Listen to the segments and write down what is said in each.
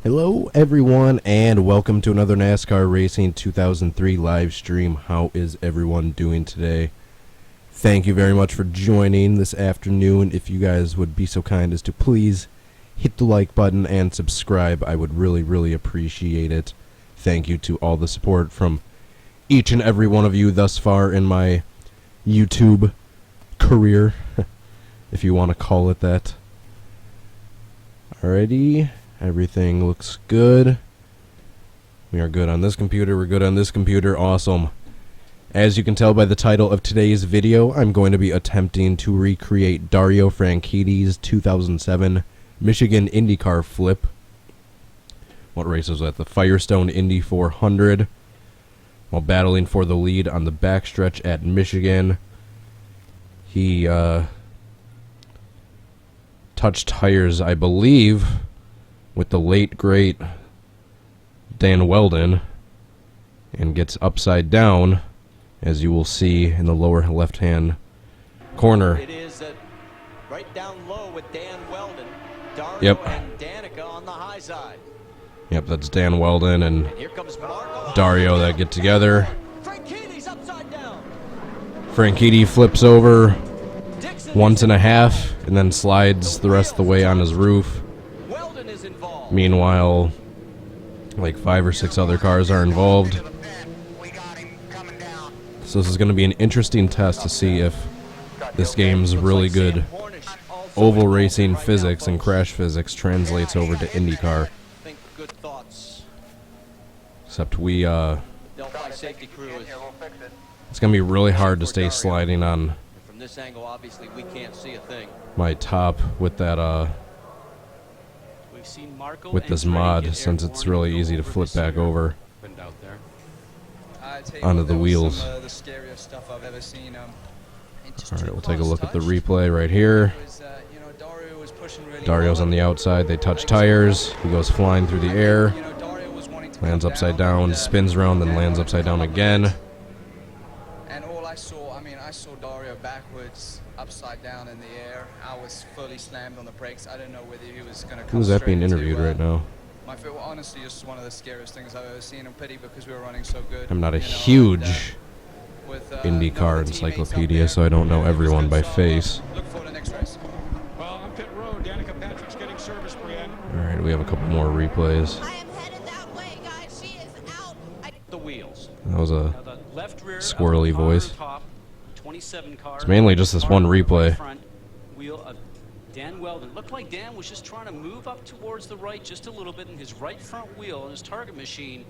Hello everyone and welcome to another NASCAR Racing 2003 live stream. How is everyone doing today? Thank you very much for joining this afternoon. If you guys would be so kind as to please hit the like button and subscribe, I would really appreciate it. Thank you to all the support from each and every one of you thus far in my YouTube career, if you want to call it that. Alrighty. Everything looks good. We are good on this computer. We're good on this computer. Awesome. As you can tell by the title of today's video, I'm going to be attempting to recreate Dario Franchitti's 2007 Michigan Indycar flip. What race was that? The Firestone Indy 400. While battling for the lead on the backstretch at Michigan, he touched tires, I believe, with the late great Dan Weldon, and gets upside down, as you will see in the lower left hand corner. It is right down low with Dan Weldon. Dario Yep. And Danica on the high side. Yep, that's Dan Weldon and Here comes Marco Dario that get together. Franchitti's upside down. Franchitti flips over Dixon once and a half and then slides the rest of the way on his roof. Weldon is involved. Meanwhile, like 5 or 6 other cars are involved. So this is going to be an interesting test to see if this game's really good oval racing physics and crash physics translates over to IndyCar. Think good thoughts. Except we, Delphi safety crew is it's going to be really hard to stay sliding on from this angle. Obviously, we can't see a thing. my top with that, We've seen Marco with this mod, since it's really easy to flip back over out there. onto the wheels. Some of the scariest stuff I've ever seen. Alright, we'll take a look at the replay right here. Dario's on the outside, they touch tires, he goes flying through the air, lands upside down, spins around, then lands upside down again. And all I saw, I saw Dario backwards, upside down in the air. I was fully slammed on the brakes. I didn't know whether he was going to come Who's that straight being into, interviewed right now? My favorite, honestly, just one of the scariest things I've ever seen. I'm pity because we were running so good. I'm not a you know, huge with, IndyCar no teammates encyclopedia, out so I don't know there, everyone by so, face. Look forward to the next race. Well, on pit road, Danica Patrick's getting service, Brienne. Alright, we have a couple more replays. I am headed that way, guys. She is out. The wheels. That was a Now the left rear squirrely of the car voice. Top, 27 car. It's mainly just this one replay. Front wheel of Dan Weldon. Looked like Dan was just trying to move up towards the right just a little bit in his right front wheel on his target machine.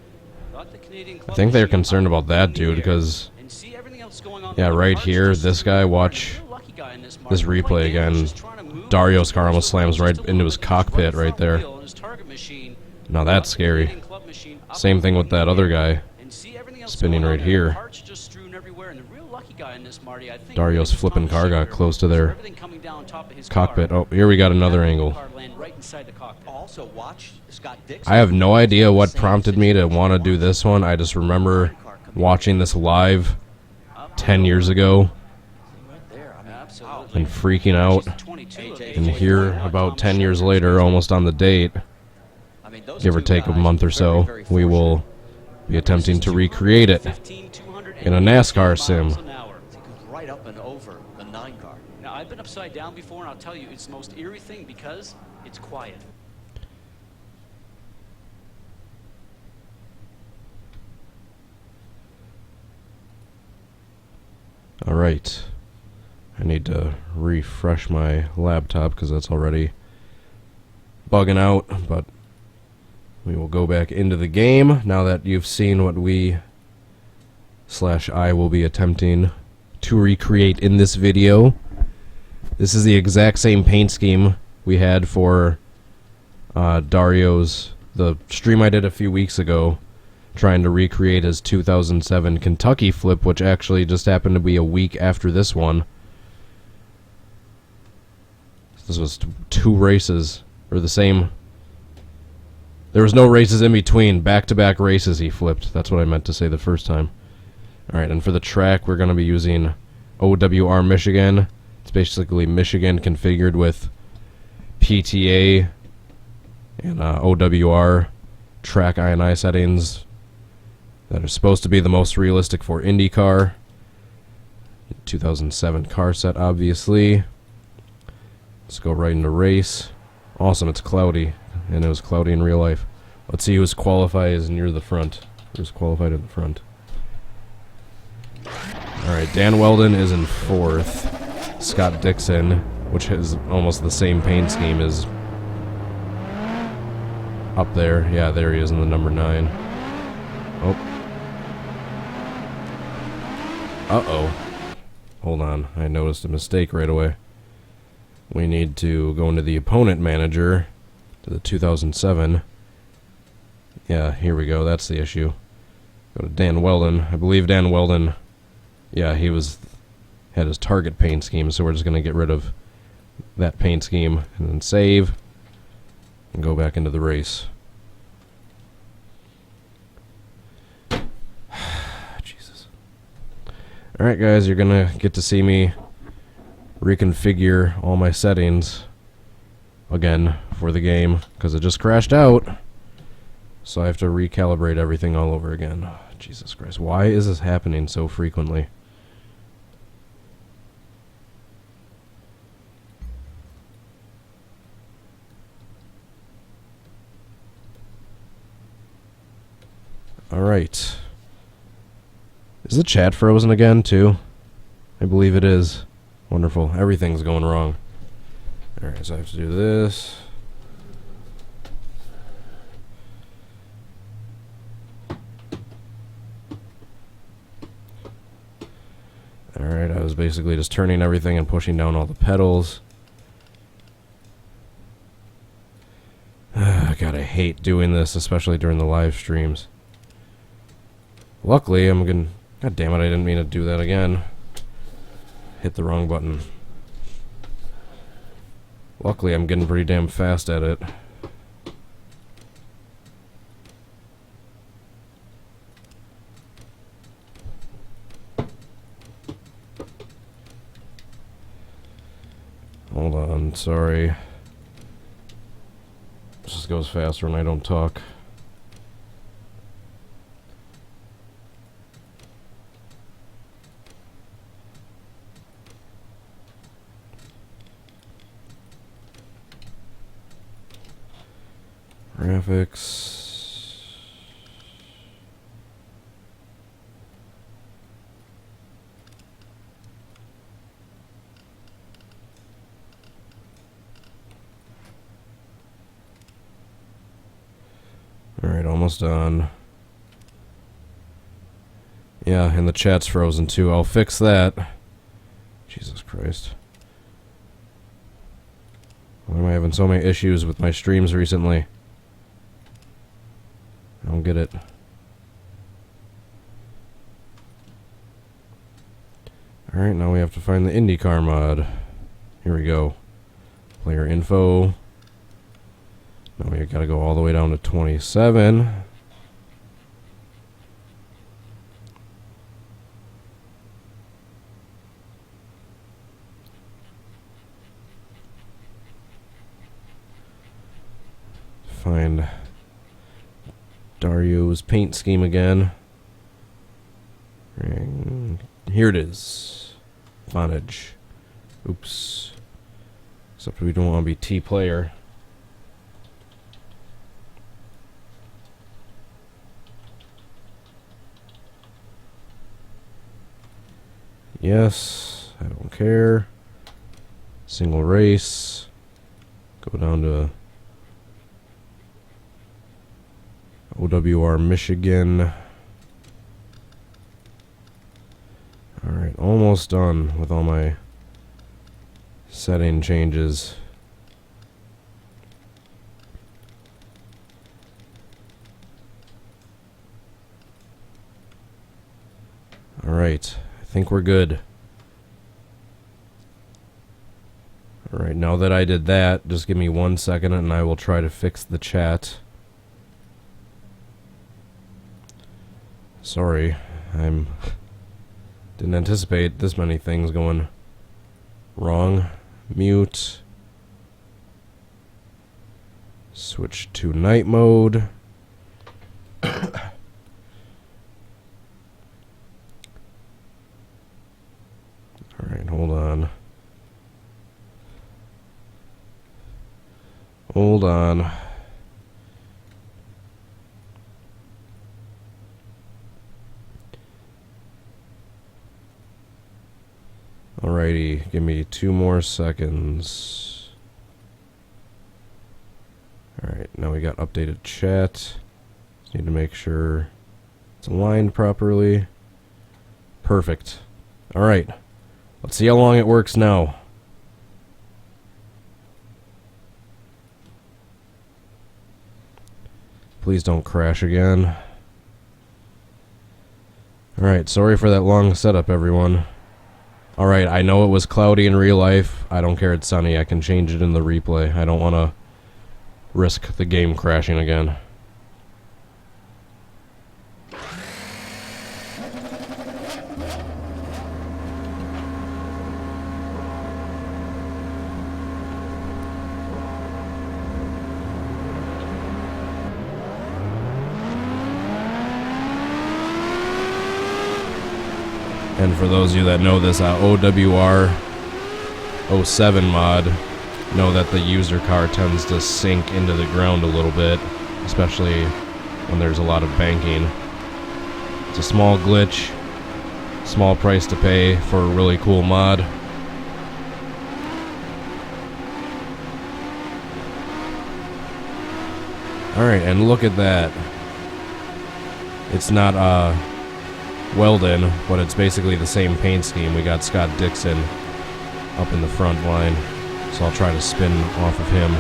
Got the Canadian I club think they're machine concerned up about that in the dude, air. because And see everything else going on. yeah, The right car's here, just this guy, real watch lucky guy in this market. this Looked like replay Dan was again. just trying to move Dario's up car almost towards slams the right just a into little his bit. cockpit right front there. wheel on his target machine. Now that's scary. Canadian club machine up Same thing with in that the other air. guy And see everything else spinning going on right there. here. Parts just strewn everywhere, and the real lucky guy in this, Marty, I think Dario's was flipping Tom car got Shifter, close to for their everything coming down on top of his cockpit. car. Oh, here we got another That angle. car land right inside the cockpit. Also, watch Scott Dixon. I have no idea what prompted me to want to do this one. I just remember watching this live 10 years ago Absolutely. and freaking out. 22 of these. And here, about 10 years later, almost on the date, I mean, those give or two take a guys month or were so, very we will fortunate. be attempting to recreate it 15,200 in a NASCAR sim. miles an hour. It goes right up and over the 9 car. Now, I've been upside down before, and I'll tell you, it's the most eerie thing because it's quiet. Alright. I need to refresh my laptop because that's already bugging out, but we will go back into the game now that you've seen what I will be attempting to recreate in this video. This is the exact same paint scheme we had for Dario's, the stream I did a few weeks ago, trying to recreate his 2007 Kentucky flip, which actually just happened to be a week after this one. This was two races, or the same. There was no races in between. Back-to-back races he flipped. That's what I meant to say the first time. Alright, and for the track, we're going to be using OWR Michigan. It's basically Michigan configured with PTA and OWR track INI settings that are supposed to be the most realistic for IndyCar. 2007 car set, obviously. Let's go right into race. Awesome, it's cloudy, and it was cloudy in real life. Let's see who's qualifies near the front. Who's qualified in the front? Alright, Dan Weldon is in 4th. Scott Dixon, which has almost the same paint scheme, is up there. Yeah, there he is in the number 9. Oh. Uh-oh. Hold on, I noticed a mistake right away. We need to go into the opponent manager to the 2007. Yeah, here we go, that's the issue. Go to Dan Weldon. I believe Dan Weldon, yeah, he had his target paint scheme, so we're just going to get rid of that paint scheme and then save and go back into the race. Jesus. Alright guys, you're going to get to see me reconfigure all my settings again for the game because it just crashed out. So I have to recalibrate everything all over again. Oh, Jesus Christ, why is this happening so frequently? Alright. Is the chat frozen again, too? I believe it is. Wonderful. Everything's going wrong. Alright, so I have to do this. Alright, I was basically just turning everything and pushing down all the pedals. God, I hate doing this, especially during the live streams. Luckily, I'm gonna... God damn it, I didn't mean to do that again. Hit the wrong button. Luckily, I'm getting pretty damn fast at it. Hold on, sorry. This just goes faster when I don't talk. Graphics. Alright, almost done. Yeah, and the chat's frozen too. I'll fix that. Jesus Christ. Why am I having so many issues with my streams recently? I don't get it. Alright, now we have to find the IndyCar mod. Here we go. Player info. Now we gotta go all the way down to 27. Find Dario's paint scheme again. And here it is. Fontage. Oops. Except we don't want to be T player. Yes, I don't care. Single race. Go down to OWR Michigan. Alright, almost done with all my setting changes. Alright, I think we're good. Alright, now that I did that, just give me 1 second and I will try to fix the chat. Sorry, didn't anticipate this many things going wrong. Mute. Switch to night mode. Alright, hold on. Hold on. Alrighty, give me 2 more seconds. Alright, now we got updated chat. Just need to make sure it's aligned properly. Perfect. Alright, let's see how long it works now. Please don't crash again. Alright, sorry for that long setup, everyone. Alright, I know it was cloudy in real life. I don't care, it's sunny. I can change it in the replay. I don't want to risk the game crashing again. And for those of you that know this, OWR 07 mod, know that the user car tends to sink into the ground a little bit, especially when there's a lot of banking. It's a small glitch, small price to pay for a really cool mod. Alright, and look at that. It's not Weldon, but it's basically the same paint scheme. We got Scott Dixon up in the front line, so I'll try to spin off of him.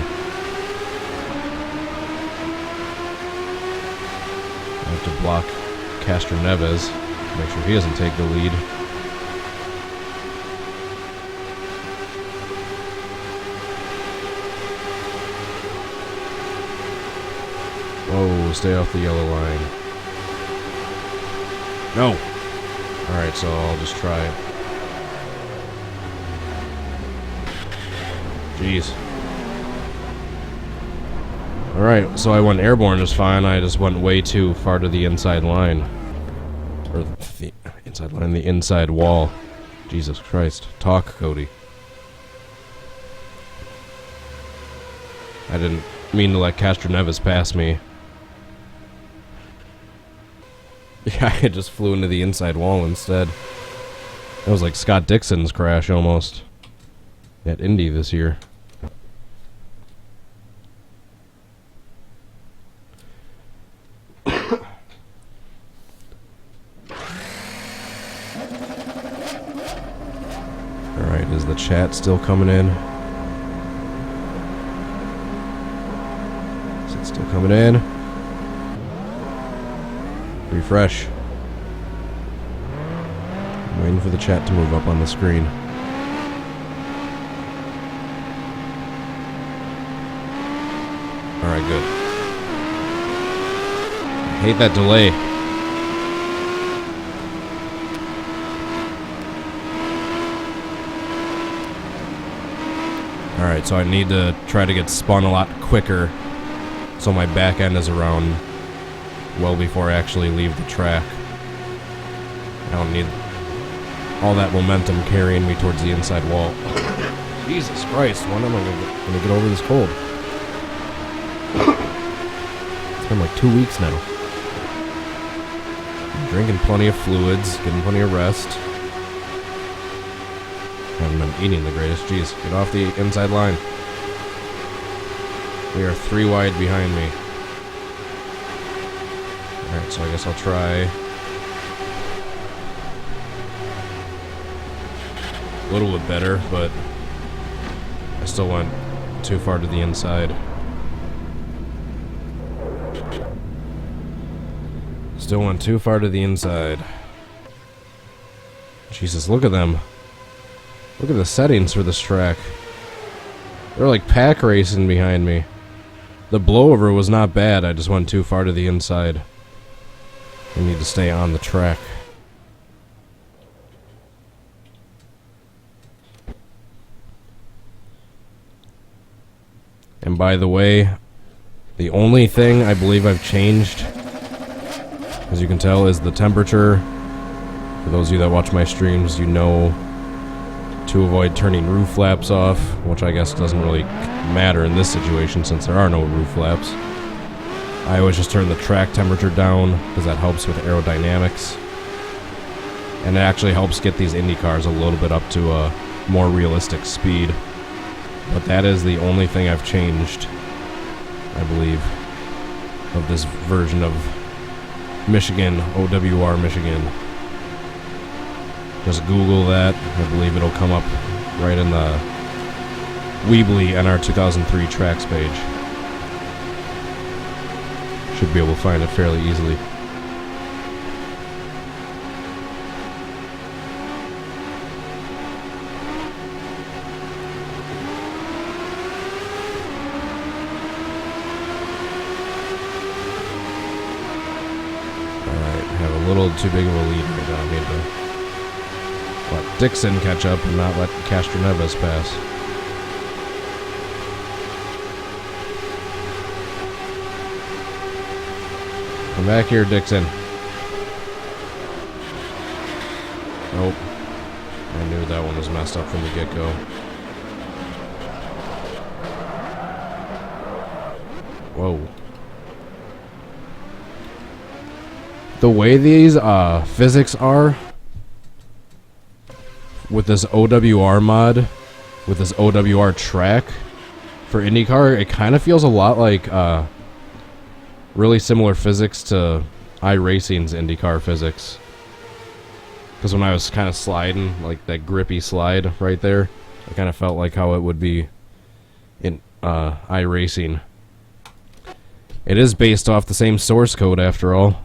I have to block Castro Neves, make sure he doesn't take the lead. Whoa, stay off the yellow line. No! Alright, so I'll just try it. Jeez. Alright, so I went airborne just fine. I just went way too far to the inside line. Or the inside line, the inside wall. Jesus Christ. Talk, Cody. I didn't mean to let Castro Neves pass me. Yeah, I just flew into the inside wall instead. That was like Scott Dixon's crash almost. At Indy this year. Alright, is the chat still coming in? Is it still coming in? Refresh. I'm waiting for the chat to move up on the screen. Alright, good. I hate that delay. Alright, so I need to try to get spun a lot quicker so my back end is around well before I actually leave the track. I don't need all that momentum carrying me towards the inside wall. Jesus Christ, when am I gonna get over this cold? It's been like 2 weeks now. I'm drinking plenty of fluids, getting plenty of rest. Haven't been eating the greatest. Jeez, get off the inside line. We are 3 wide behind me. Alright, so I guess I'll try a little bit better, but I still went too far to the inside. Still went too far to the inside. Jesus, look at them. Look at the settings for this track. They're like pack racing behind me. The blowover was not bad, I just went too far to the inside. I need to stay on the track. And by the way, The only thing I believe I've changed, as you can tell, is the temperature. For those of you that watch my streams, you know to avoid turning roof flaps off, which I guess doesn't really matter in this situation since there are no roof flaps. I always just turn the track temperature down because that helps with aerodynamics. And it actually helps get these Indy cars a little bit up to a more realistic speed. But that is the only thing I've changed, I believe, of this version of Michigan, OWR Michigan. Just Google that. I believe it'll come up right in the Weebly NR2003 tracks page. Should be able to find it fairly easily. Alright, have a little too big of a lead right now. Need to let Dixon catch up and not let Castroneves pass. Come back here, Dixon. Nope. I knew that one was messed up from the get-go. Whoa. The way these physics are with this OWR mod, with this OWR track for IndyCar, it kind of feels a lot like really similar physics to iRacing's IndyCar physics. Because when I was kind of sliding, like that grippy slide right there, I kind of felt like how it would be in iRacing. It is based off the same source code after all.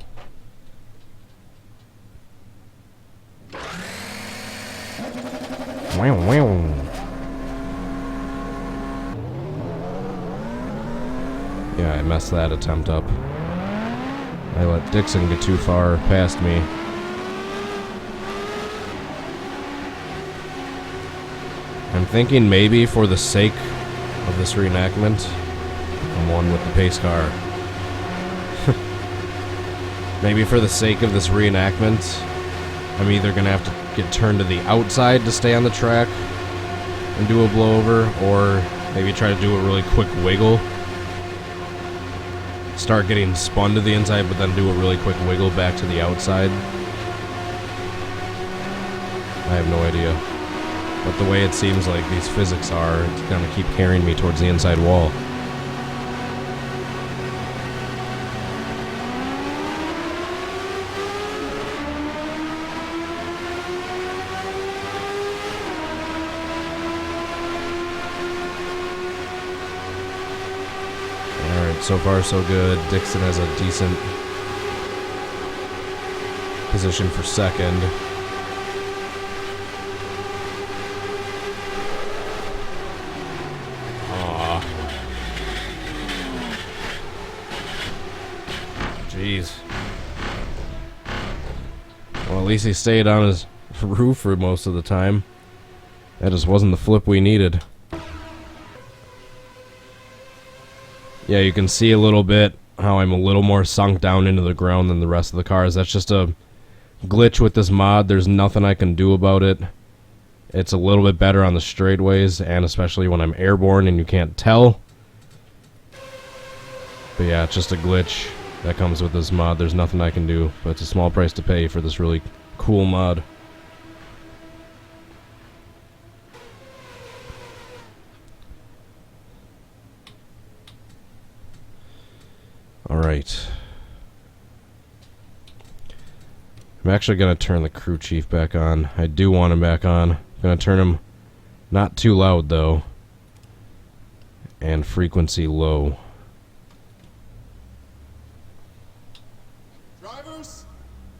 Wow, wow. Yeah, I messed that attempt up. I let Dixon get too far past me. I'm thinking maybe for the sake of this reenactment, I'm one with the pace car. Maybe for the sake of this reenactment, I'm either going to have to get turned to the outside to stay on the track and do a blowover, or maybe try to do a really quick wiggle. Start getting spun to the inside, but then do a really quick wiggle back to the outside. I have no idea. But the way it seems like these physics are, it's going to keep carrying me towards the inside wall. So far, so good. Dixon has a decent position for second. Aw. Jeez. Well, at least he stayed on his roof for most of the time. That just wasn't the flip we needed. Yeah, you can see a little bit how I'm a little more sunk down into the ground than the rest of the cars. That's just a glitch with this mod. There's nothing I can do about it. It's a little bit better on the straightaways, and especially when I'm airborne and you can't tell. But yeah, it's just a glitch that comes with this mod. There's nothing I can do, but it's a small price to pay for this really cool mod. Alright. I'm actually going to turn the crew chief back on. I do want him back on. I'm going to turn him not too loud, though. And frequency low. Drivers,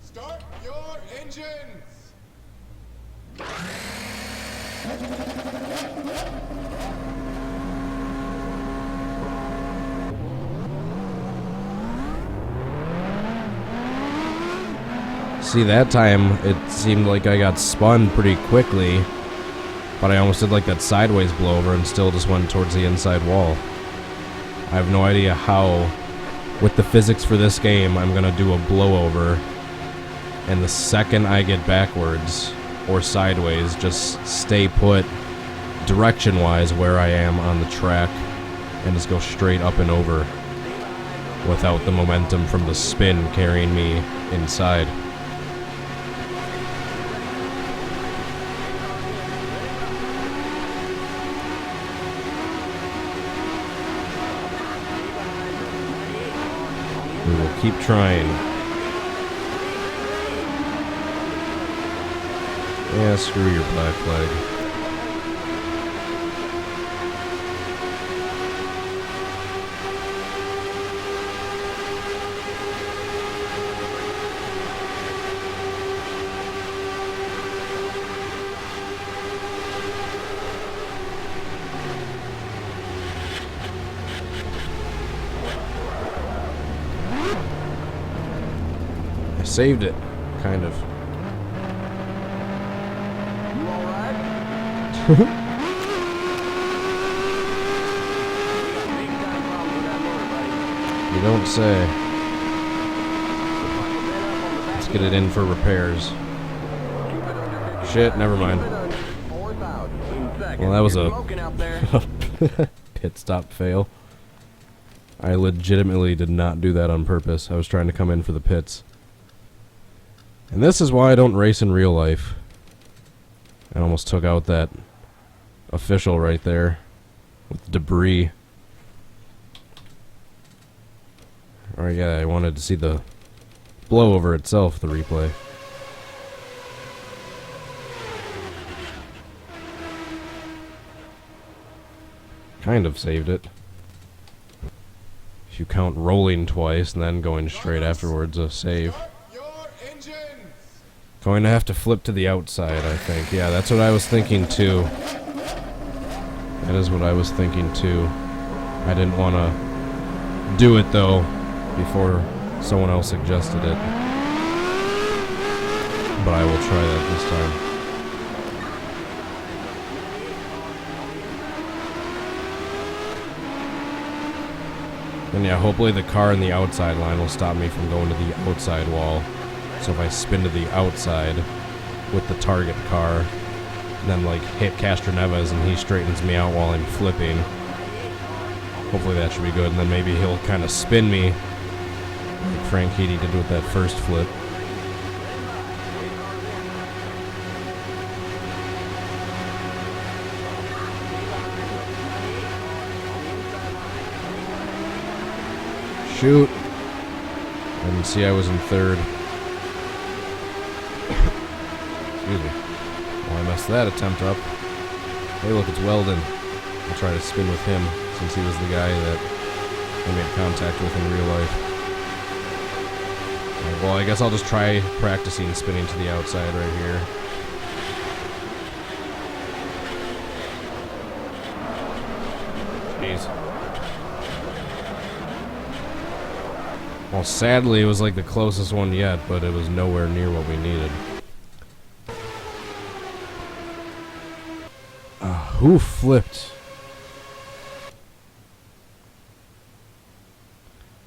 start your engines! See, that time it seemed like I got spun pretty quickly, but I almost did like that sideways blowover and still just went towards the inside wall. I have no idea how, with the physics for this game, I'm going to do a blowover, and the second I get backwards or sideways, just stay put direction-wise where I am on the track and just go straight up and over without the momentum from the spin carrying me inside. We will keep trying. Yeah, screw your black flag. I saved it, kind of. You don't say. Let's get it in for repairs. Shit, never mind. Well, that was a pit stop fail. I legitimately did not do that on purpose. I was trying to come in for the pits. And this is why I don't race in real life. I almost took out that official right there with debris. Or yeah, I wanted to see the blowover itself, the replay. Kind of saved it. If you count rolling twice and then going straight afterwards, a save. Going to have to flip to the outside, I think. Yeah, that's what I was thinking too. That is what I was thinking too. I didn't want to do it though before someone else suggested it. But I will try that this time. And yeah, hopefully the car in the outside line will stop me from going to the outside wall. So if I spin to the outside with the target car, and then like hit Castroneves and he straightens me out while I'm flipping, hopefully that should be good. And then maybe he'll kind of spin me like Franchitti did with that first flip. Shoot. I didn't see I was in third. Excuse me. Well, I messed that attempt up. Hey, look, it's Weldon. I'll try to spin with him, since he was the guy that I made contact with in real life. Right, well, I guess I'll just try practicing spinning to the outside right here. Jeez. Well, sadly, it was like the closest one yet, but it was nowhere near what we needed. Who flipped?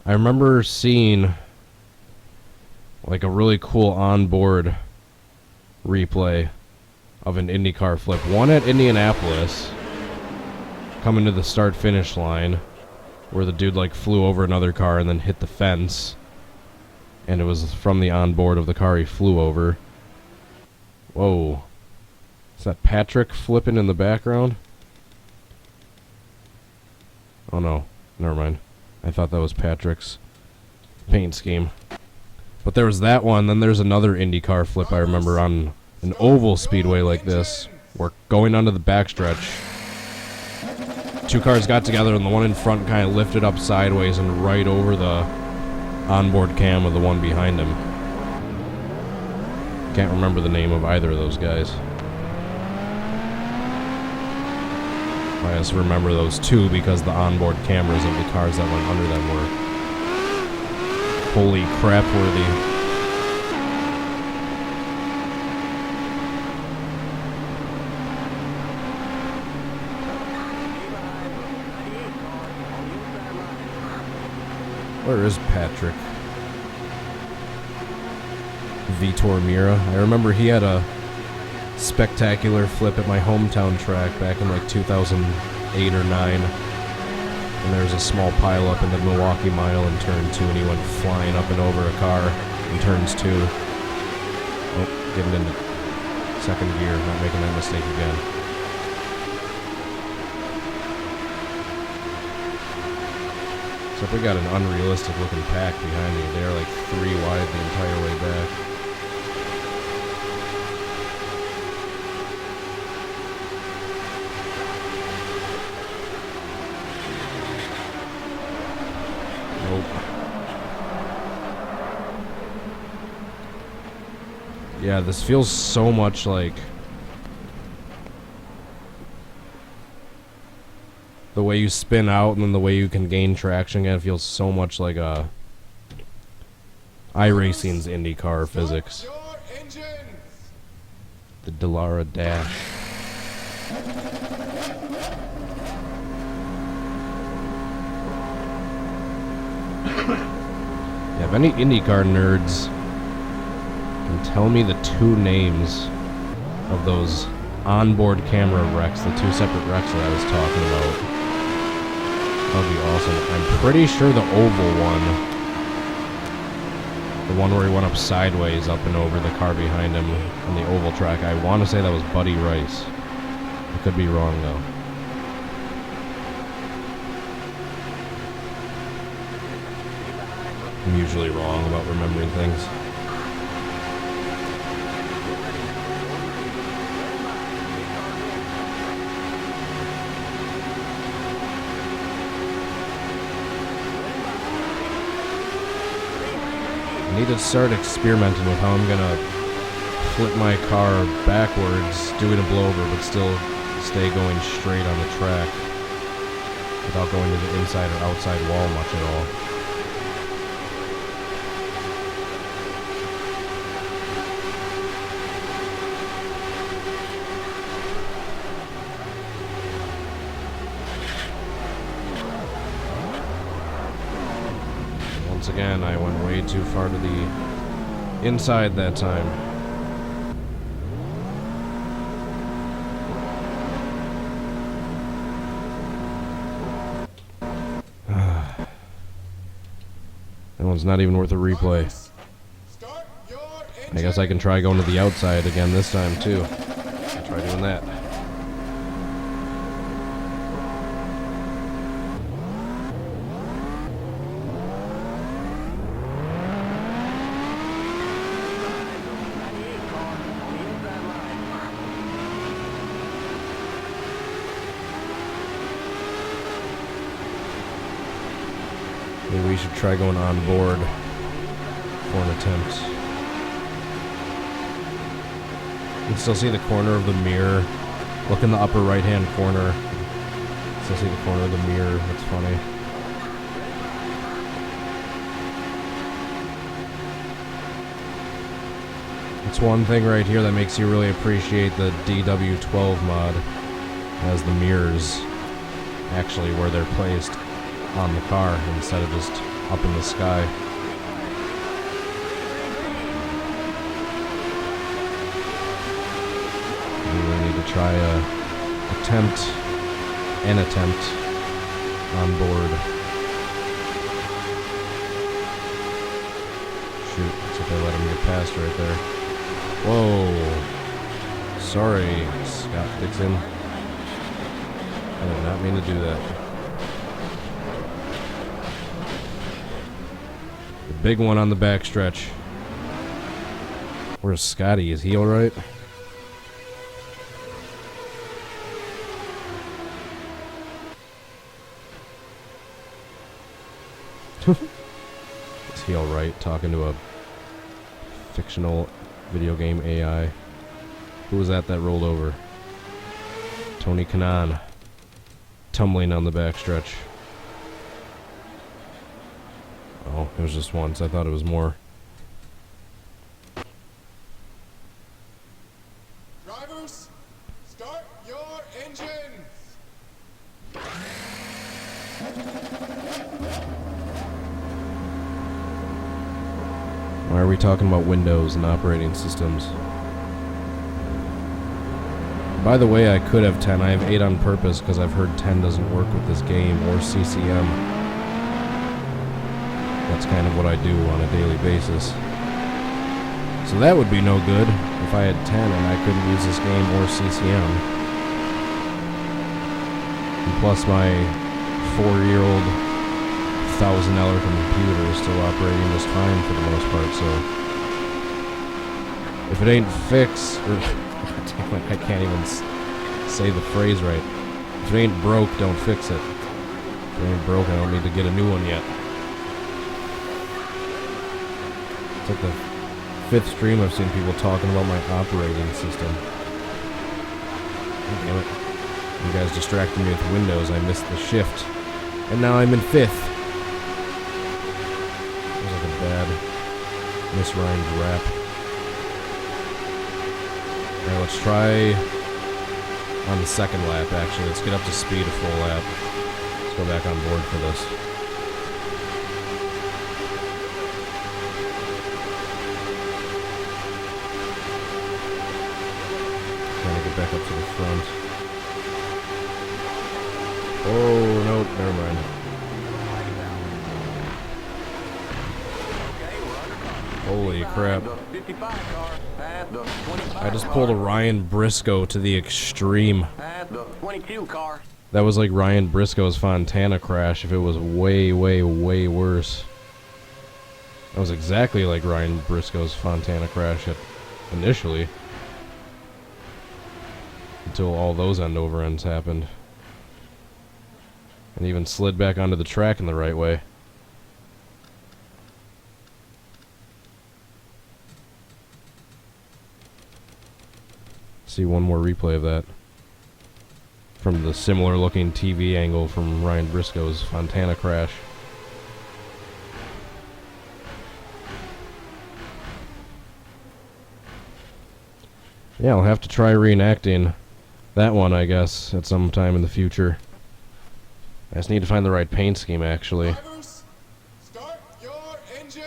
I remember seeing like a really cool onboard replay of an IndyCar flip. One at Indianapolis, coming to the start-finish line, where the dude like flew over another car and then hit the fence, and it was from the onboard of the car he flew over. Whoa. Is that Patrick flipping in the background? Oh no, never mind. I thought that was Patrick's paint scheme. But there was that one, then there's another IndyCar flip I remember on an oval speedway like this, where going onto the backstretch, two cars got together and the one in front kind of lifted up sideways and right over the onboard cam of the one behind him. Can't remember the name of either of those guys. I just remember those two because the onboard cameras of the cars that went under them were holy crap worthy. Where is Patrick? Vitor Mira. I remember he had a spectacular flip at my hometown track back in like 2008 or 9. And there was a small pile up in the Milwaukee Mile in turn 2, and he went flying up and over a car in turns 2. Oh, getting into second gear, not making that mistake again. Except we got an unrealistic looking pack behind me. They're like 3 wide the entire way back. Yeah, this feels so much like the way you spin out and then the way you can gain traction again. It feels so much like iRacing's IndyCar physics. The Dallara Dash. Yeah, if any IndyCar nerds can tell me the 2 names of those onboard camera wrecks, the 2 separate wrecks that I was talking about, that would be awesome. I'm pretty sure the oval one, the one where he went up sideways up and over the car behind him on the oval track, I want to say that was Buddy Rice. I could be wrong though. I'm usually wrong about remembering things. I need to start experimenting with how I'm gonna flip my car backwards, doing a blowover, but still stay going straight on the track without going to the inside or outside wall much at all. Once again, I went way too far to the inside that time. That one's not even worth a replay. I guess I can try going to the outside again this time too. I'll try doing that. Maybe we should try going on board for an attempt. You can still see the corner of the mirror. Look in the upper right hand corner. Still see the corner of the mirror. That's funny. It's one thing right here that makes you really appreciate the DW12 mod, as the mirrors actually where they're placed on the car instead of just up in the sky. We really need to try an attempt on board. Shoot, looks like they let him get past right there. Whoa. Sorry, Scott Dixon. I did not mean to do that. Big one on the backstretch. Where's Scotty? Is he alright? Is he alright talking to a fictional video game AI? Who was that rolled over? Tony Canon. Tumbling on the backstretch. Oh, it was just once. I thought it was more. Drivers, start your engines. Why are we talking about Windows and operating systems? By the way, I could have 10. I have 8 on purpose because I've heard 10 doesn't work with this game or CCM. That's kind of what I do on a daily basis. So that would be no good if I had 10 and I couldn't use this game or CCM. And plus my 4-year-old $1,000 computer is still operating just fine for the most part, so if it ain't fixed, or damn it, I can't even say the phrase right. If it ain't broke, don't fix it. If it ain't broke, I don't need to get a new one yet. It's like the 5th stream I've seen people talking about my operating system. Oh, damn it. You guys distracted me with Windows, I missed the shift. And now I'm in 5th. That was like a bad misrhymed rap. Alright, let's try on the second lap, actually. Let's get up to speed a full lap. Let's go back on board for this. Trying to get back up to the front. Oh, nope, never mind. Holy crap. I just pulled a Ryan Briscoe to the extreme. That was like Ryan Briscoe's Fontana crash if it was way, way, way worse. That was exactly like Ryan Briscoe's Fontana crash initially. Until all those end-over-ends happened. And even slid back onto the track in the right way. See one more replay of that. From the similar looking TV angle from Ryan Briscoe's Fontana crash. Yeah, I'll have to try reenacting that one, I guess, at some time in the future. I just need to find the right paint scheme, actually. Drivers, start your engines.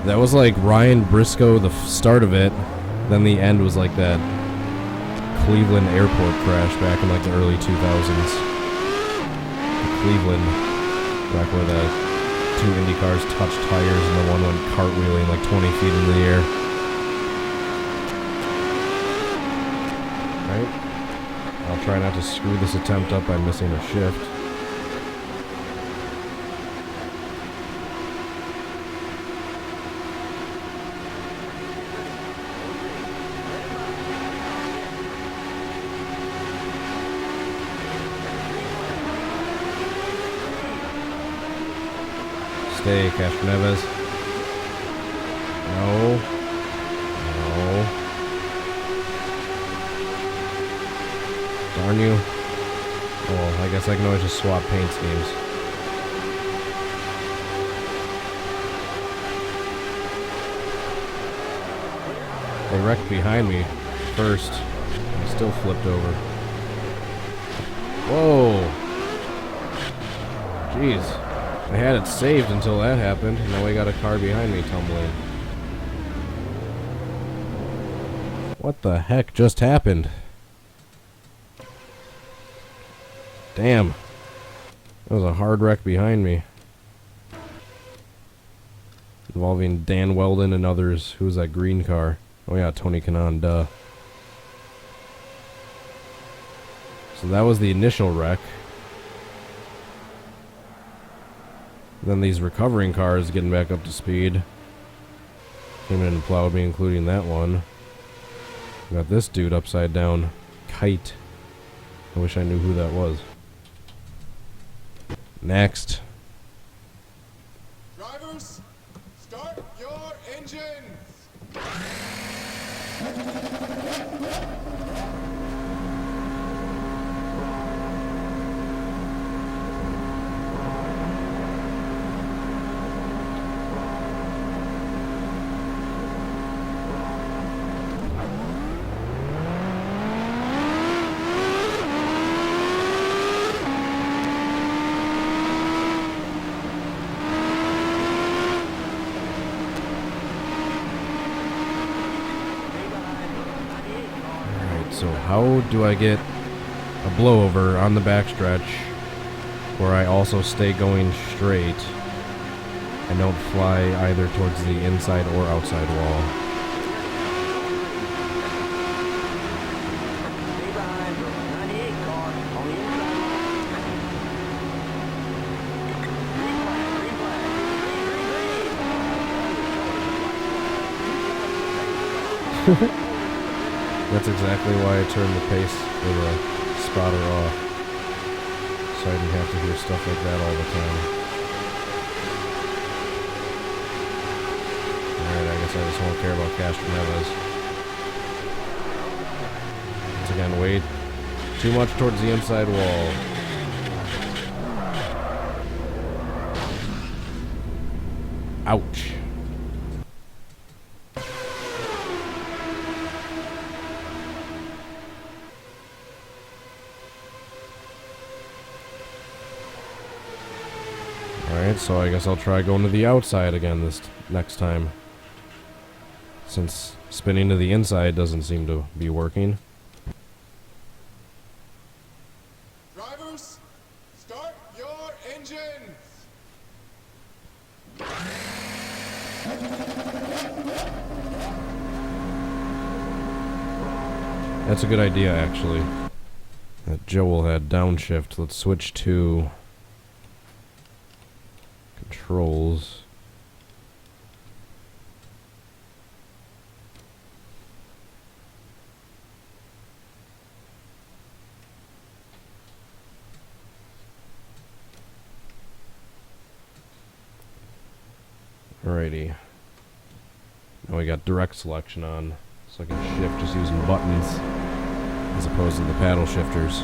That was like Ryan Briscoe, the start of it. Then the end was like that Cleveland airport crash back in like the early 2000s. Cleveland, back where the 2 Indycars touched tires and the one went cartwheeling like 20 feet in the air. Right? I'll try not to screw this attempt up by missing a shift. Stay, Castro Neves. No. No. Darn you. Oh, well, I guess I can always just swap paint schemes. They wrecked behind me first. I still flipped over. Whoa. Jeez. I had it saved until that happened, and now we got a car behind me tumbling. What the heck just happened? Damn. That was a hard wreck behind me. Involving Dan Weldon and others. Who's that green car? Oh yeah, Tony Canon, duh. So that was the initial wreck. Then these recovering cars getting back up to speed. Came in and plowed me, including that one. Got this dude upside down. Kite. I wish I knew who that was. Next. Drivers, start your engines. So how do I get a blowover on the backstretch where I also stay going straight and don't fly either towards the inside or outside wall? That's exactly why I turned the pace for the spotter off, so I didn't have to hear stuff like that all the time. Alright, I guess I just won't care about Castroneves. Once again, way too much towards the inside wall. Ouch. Alright, so I guess I'll try going to the outside again this next time, since spinning to the inside doesn't seem to be working. Drivers, start your engines. That's a good idea, actually. That Joel had downshift. Let's switch to controls. Alrighty. Now we got direct selection on, so I can shift just using buttons as opposed to the paddle shifters.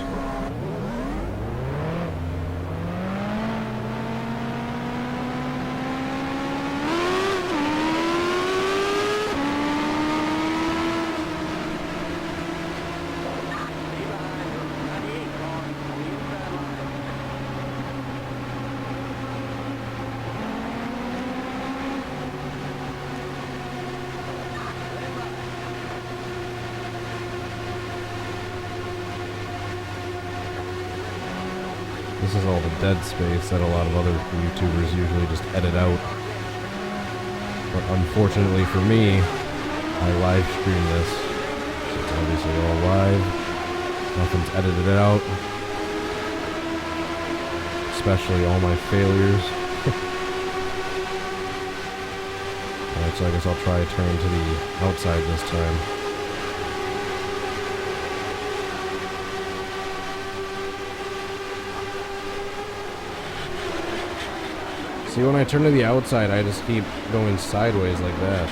This is all the dead space that a lot of other YouTubers usually just edit out. But unfortunately for me, I live stream this. So it's obviously all live. Nothing's edited out. Especially all my failures. Alright, so I guess I'll try turning to the outside this time. See, when I turn to the outside, I just keep going sideways like that.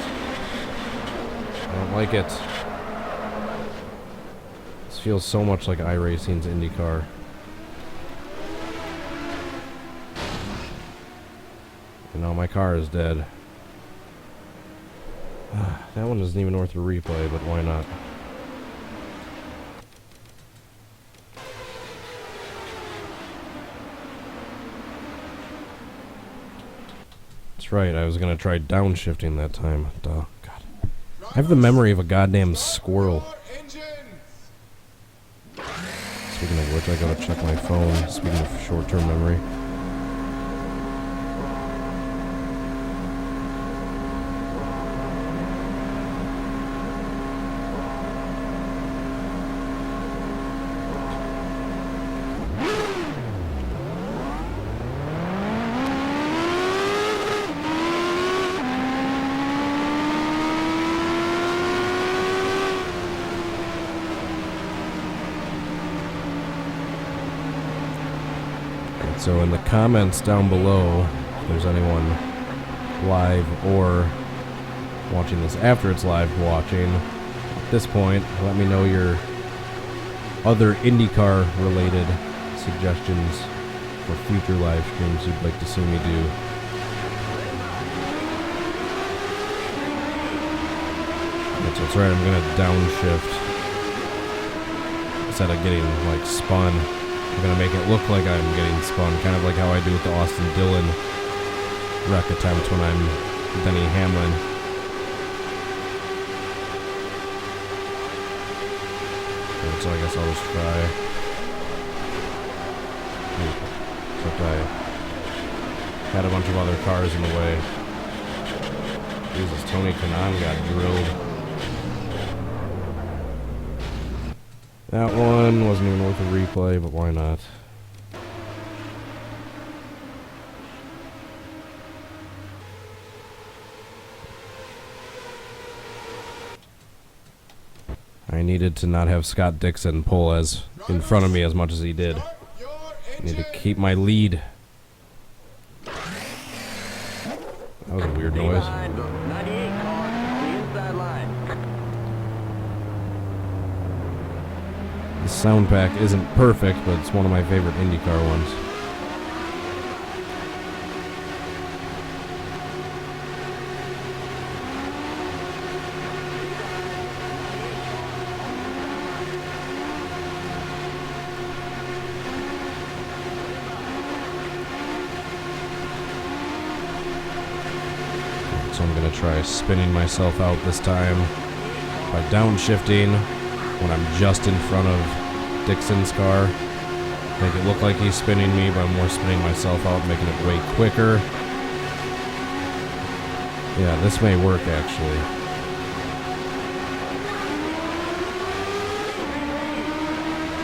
I don't like it. This feels so much like iRacing's IndyCar. And now my car is dead. That one isn't even worth a replay, but why not? That's right, I was gonna try downshifting that time. Duh, God. I have the memory of a goddamn squirrel. Speaking of which, I gotta check my phone. Speaking of short-term memory. So in the comments down below, if there's anyone live or watching this after it's live watching, at this point, let me know your other IndyCar related suggestions for future live streams you'd like to see me do. That's right, I'm gonna downshift instead of getting like spun. I'm gonna make it look like I'm getting spun, kind of like how I do with the Austin Dillon wreck attempt when I'm Denny Hamlin. so I guess I'll just try. Except I had a bunch of other cars in the way. Jesus, Tony Canon got drilled. That one wasn't even worth a replay, but why not? I needed to not have Scott Dixon pull as in front of me as much as he did. I need to keep my lead. That was a weird noise. The sound pack isn't perfect, but it's one of my favorite IndyCar ones. So I'm going to try spinning myself out this time by downshifting when I'm just in front of Dixon's car. Make it look like he's spinning me, but I'm more spinning myself out, making it way quicker. Yeah, this may work actually.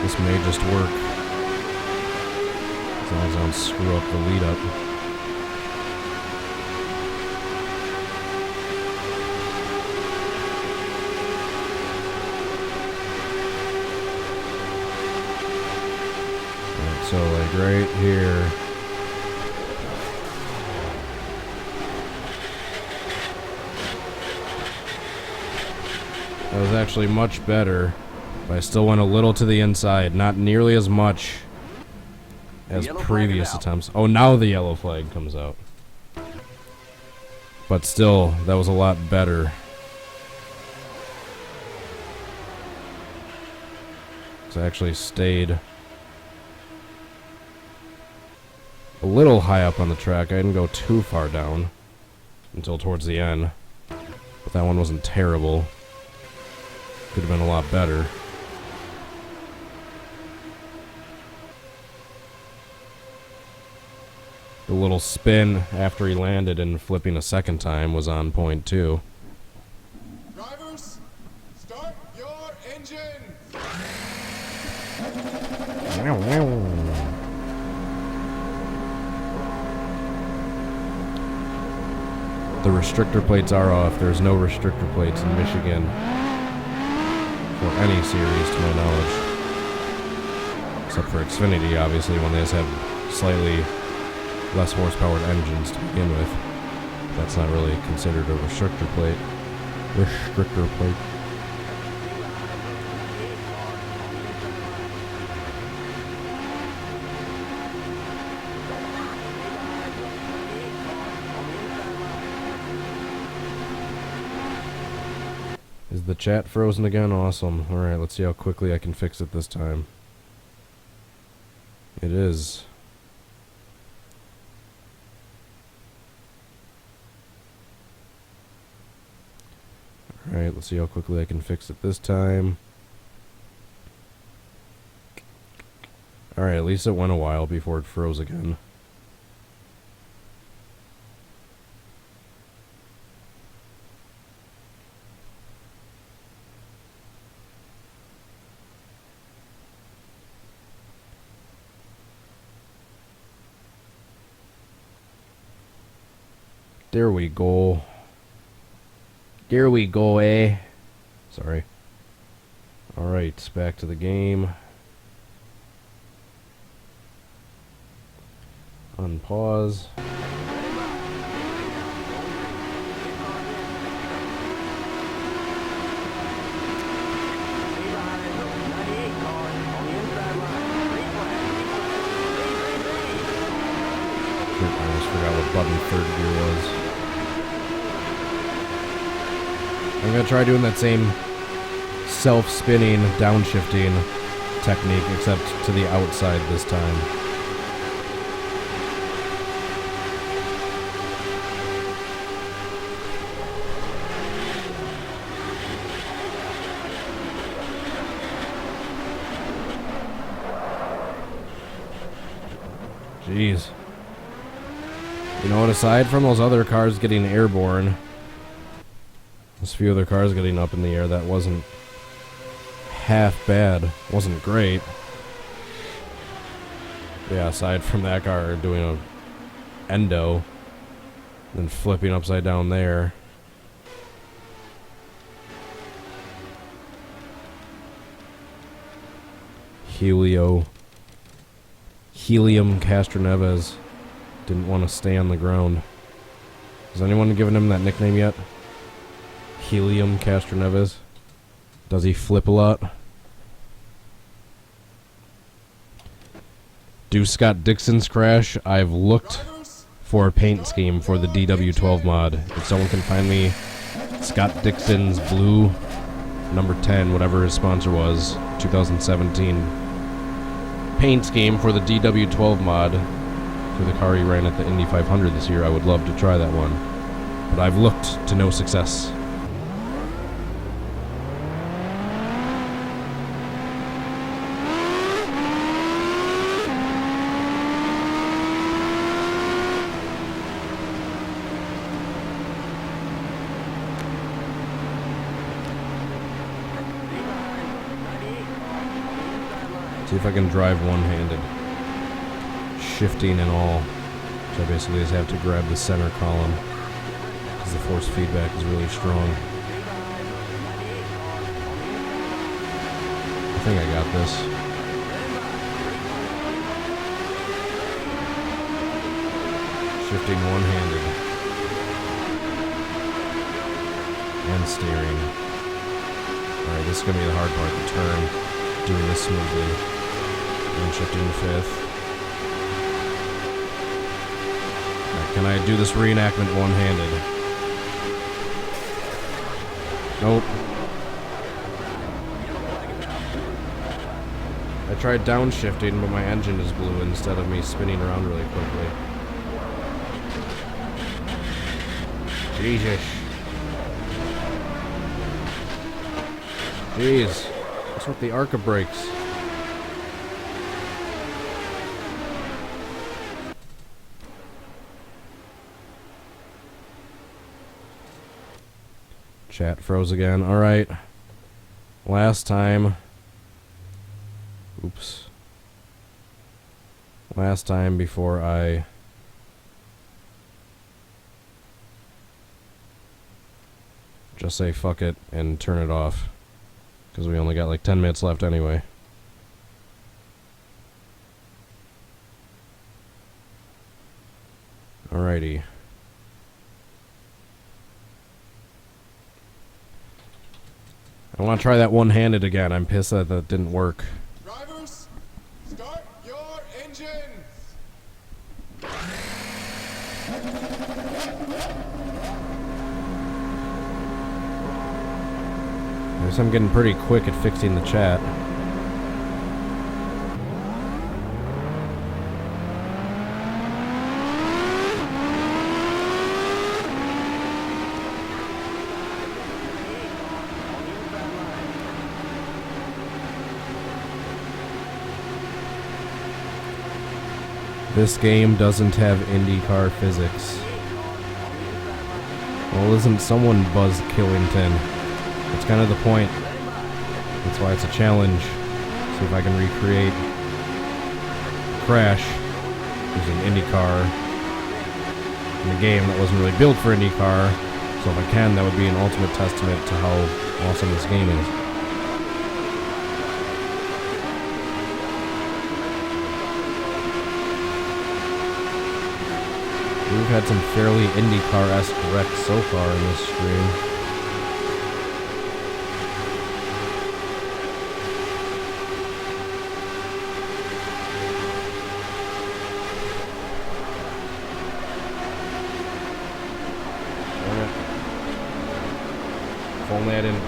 This may just work. As long as I don't screw up the lead up. So like right here. That was actually much better, but I still went a little to the inside, not nearly as much as previous attempts. Oh, now the yellow flag comes out. But still, that was a lot better. So I actually stayed a little high up on the track. I didn't go too far down until towards the end. But that one wasn't terrible. Could have been a lot better. The little spin after he landed and flipping a second time was on point too. Drivers, start your engine. The restrictor plates are off. There's no restrictor plates in Michigan for any series, to my knowledge. Except for Xfinity, obviously, when they just have slightly less horsepowered engines to begin with. That's not really considered a restrictor plate. Restrictor plate. Is the chat frozen again? Awesome. Alright, let's see how quickly I can fix it this time. It is. Alright, let's see how quickly I can fix it this time. Alright, at least it went a while before it froze again. There we go. There we go, eh? Sorry. Alright, back to the game. Unpause. I almost forgot what button third gear was. I'm going to try doing that same self-spinning, downshifting technique, except to the outside this time. Jeez. You know what, aside from those other cars getting airborne, there's a few other cars getting up in the air, that wasn't half bad. Wasn't great. Yeah, aside from that car doing a endo, then flipping upside down there. Helium Castroneves didn't want to stay on the ground. Has anyone given him that nickname yet? Helium Castroneves? Does he flip a lot? Do Scott Dixon's crash? I've looked for a paint scheme for the DW12 mod. If someone can find me Scott Dixon's blue number 10, whatever his sponsor was, 2017 paint scheme for the DW12 mod for the car he ran at the Indy 500 this year, I would love to try that one. But I've looked to no success. See if I can drive one-handed, shifting and all. So I basically just have to grab the center column because the force feedback is really strong. I think I got this. Shifting one-handed and steering. All right, this is gonna be the hard part, the turn. Doing this smoothly. And shifting to fifth. Now, can I do this reenactment one-handed? Nope. I tried downshifting, but my engine just blew instead of me spinning around really quickly. Jesus. Jeez. What's with the ARCA brakes? Chat froze again. Alright. Last time. Oops. Last time before I just say fuck it and turn it off. Because we only got like 10 minutes left anyway. Alrighty. I want to try that one-handed again. I'm pissed that that didn't work. Drivers, start your engines. I guess I'm getting pretty quick at fixing the chat. This game doesn't have IndyCar physics. Well, isn't someone Buzz Killington? That's kind of the point. That's why it's a challenge. See if I can recreate Crash using IndyCar in a game that wasn't really built for IndyCar. So if I can, that would be an ultimate testament to how awesome this game is. We've had some fairly IndyCar-esque wrecks so far in this stream. If only I didn't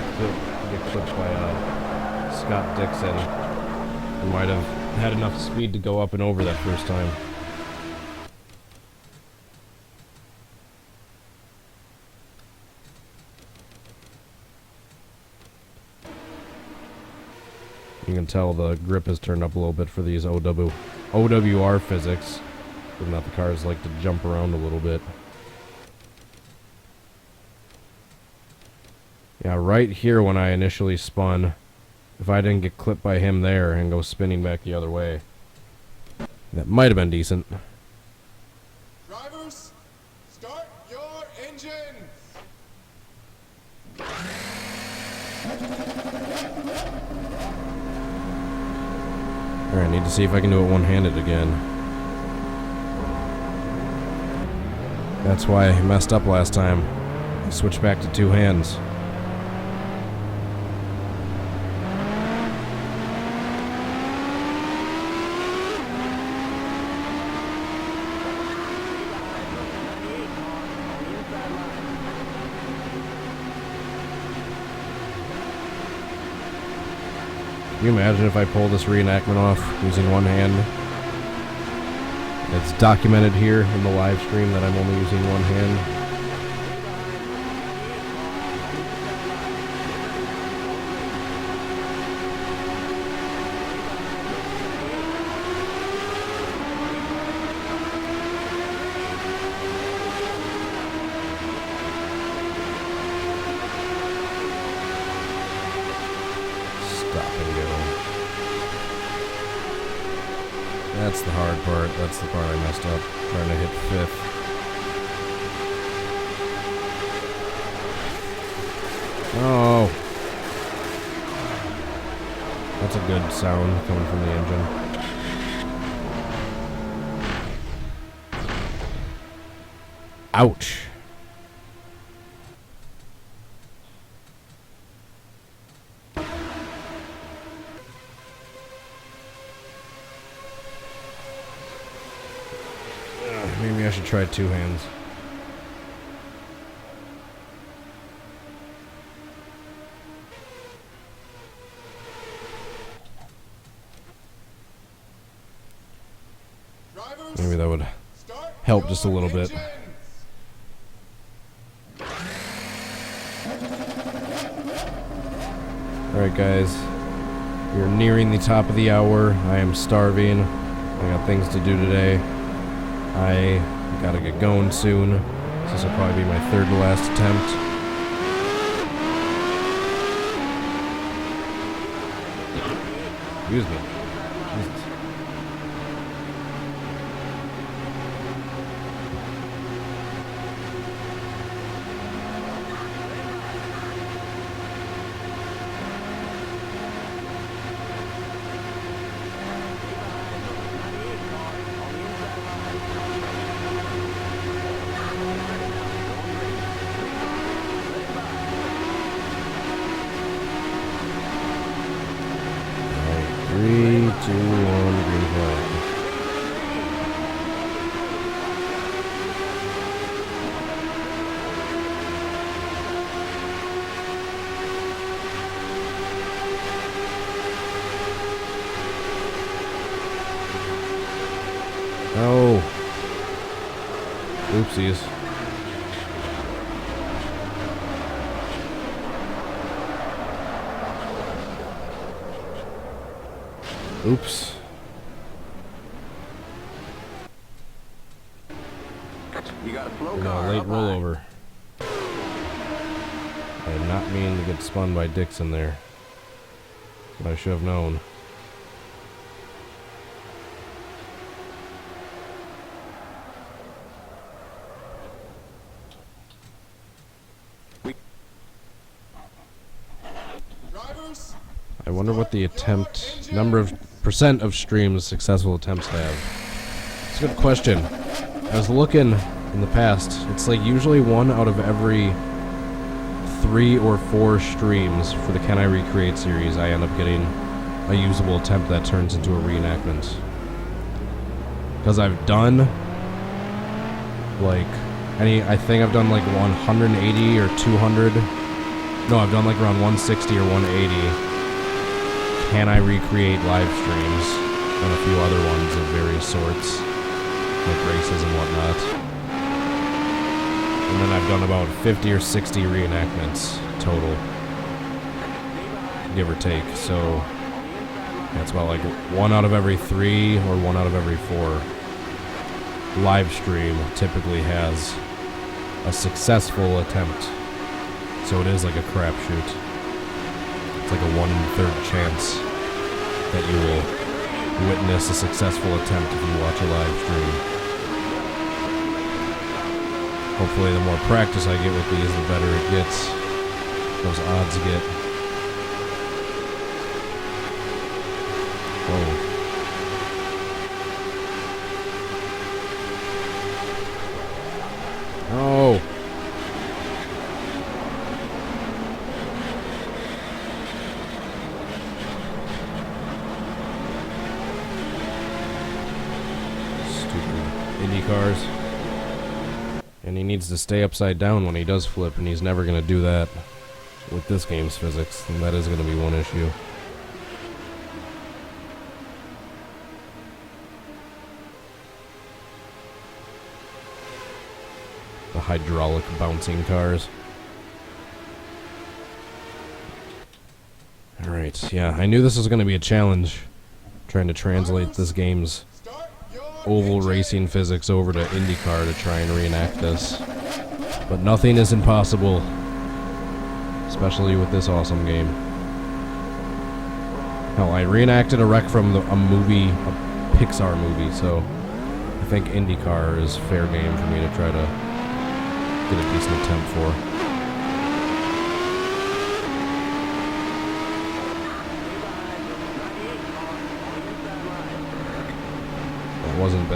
get clipped by Scott Dixon, I might have had enough speed to go up and over that first time. You can tell the grip has turned up a little bit for these OWR physics. Given that the cars like to jump around a little bit. Yeah, right here when I initially spun, if I didn't get clipped by him there and go spinning back the other way, that might have been decent. Drivers, start your engines. Alright, I need to see if I can do it one-handed again. That's why I messed up last time. I switched back to two hands. Can you imagine if I pull this reenactment off using one hand? It's documented here in the live stream that I'm only using one hand. That's the hard part. That's the part I messed up. Trying to hit fifth. Oh. That's a good sound coming from the engine. Ouch. Maybe I should try two hands. Drivers, Maybe that would start help your just a little bit. engines. Alright guys, we're nearing the top of the hour. I am starving. I got things to do today. I gotta get going soon. This will probably be my third to last attempt. Excuse me. Jesus. Three, two, one, green flag. Oh. Oopsies. Oops. You got a flow We got car a late up high. rollover. I did not mean to get spun by Dixon there. But I should have known. Drivers, I wonder what the attempt number of percent of streams successful attempts have. It's a good question. I was looking in the past. It's like usually 1 out of every 3 or 4 streams for the Can I Recreate series I end up getting a usable attempt that turns into a reenactment. Because I've done like I think I've done like 180 or 200. No, I've done like around 160 or 180 Can I Recreate live streams, and a few other ones of various sorts, like races and whatnot. And then I've done about 50 or 60 reenactments total, give or take. So that's about like 1 out of every 3 or 1 out of every 4, live stream typically has a successful attempt. So it is like a crapshoot. It's like a 1/3 chance that you will witness a successful attempt if you watch a live stream. Hopefully the more practice I get with these, the better it gets. Those odds get. Whoa. Oh. Indy cars. And he needs to stay upside down when he does flip, and he's never going to do that with this game's physics, and that is going to be one issue. The hydraulic bouncing cars. Alright, yeah, I knew this was going to be a challenge, trying to translate this game's oval racing physics over to IndyCar to try and reenact this. But nothing is impossible, especially with this awesome game. Hell, I reenacted a wreck from a movie, a Pixar movie, so I think IndyCar is fair game for me to try to get a decent attempt for.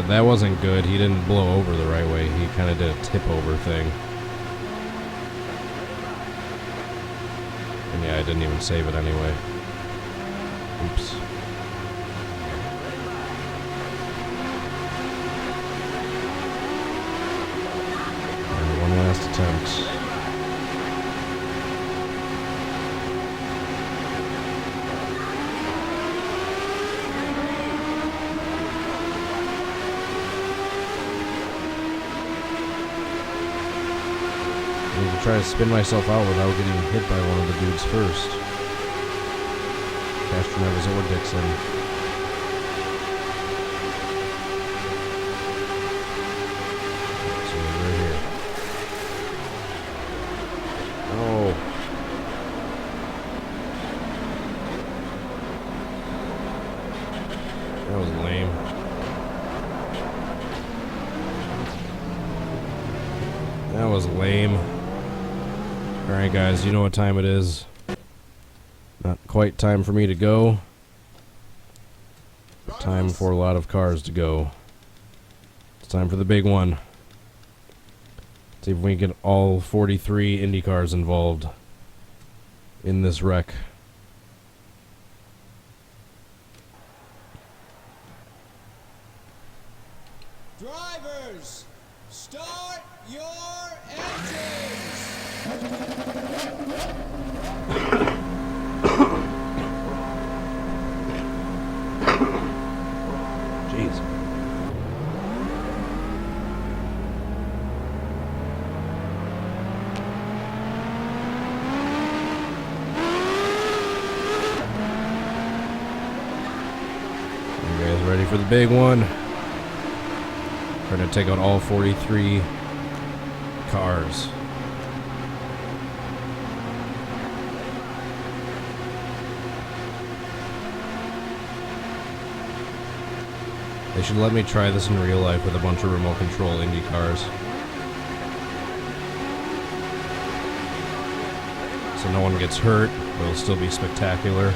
That wasn't good. He didn't blow over the right way. He kind of did a tip over thing. And yeah, I didn't even save it anyway. Oops. And one last attempt. Try to spin myself out without getting hit by one of the dudes first. Castronevas or Dixon. So right here. Oh. That was lame. That was lame. Alright guys, you know what time it is. Not quite time for me to go. But time for a lot of cars to go. It's time for the big one. See if we can get all 43 Indy cars involved in this wreck. Drivers, start your engines! Jeez. You guys ready for the big one? Trying to take out all 43 cars. They should let me try this in real life with a bunch of remote control Indy cars. So no one gets hurt, but it'll still be spectacular.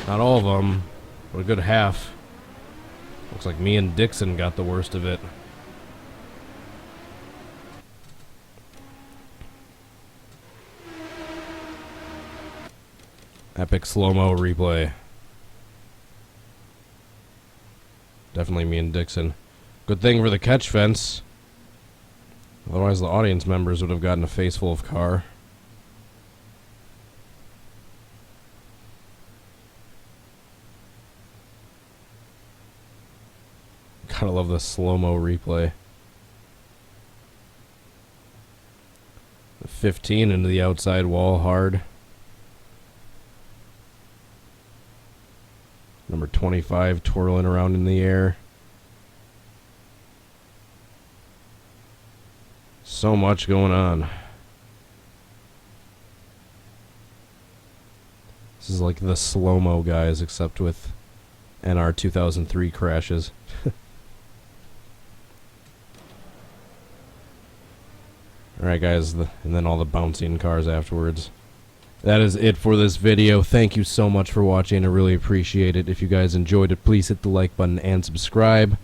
Not all of them, but a good half. Looks like me and Dixon got the worst of it. Epic slow-mo replay. Definitely me and Dixon. Good thing for the catch fence. Otherwise the audience members would have gotten a face full of car. Gotta love the slow-mo replay. The 15 into the outside wall hard. Number 25 twirling around in the air. So much going on. This is like the slow-mo guys, except with NR2003 crashes. Alright guys, and then all the bouncing cars afterwards. That is it for this video. Thank you so much for watching. I really appreciate it. If you guys enjoyed it, please hit the like button and subscribe.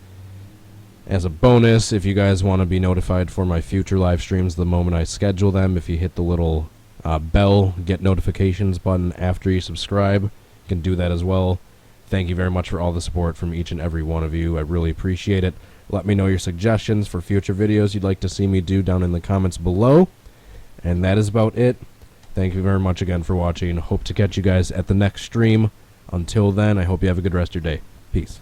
As a bonus, if you guys want to be notified for my future live streams the moment I schedule them, if you hit the little bell, get notifications button after you subscribe, you can do that as well. Thank you very much for all the support from each and every one of you. I really appreciate it. Let me know your suggestions for future videos you'd like to see me do down in the comments below. And that is about it. Thank you very much again for watching. Hope to catch you guys at the next stream. Until then, I hope you have a good rest of your day. Peace.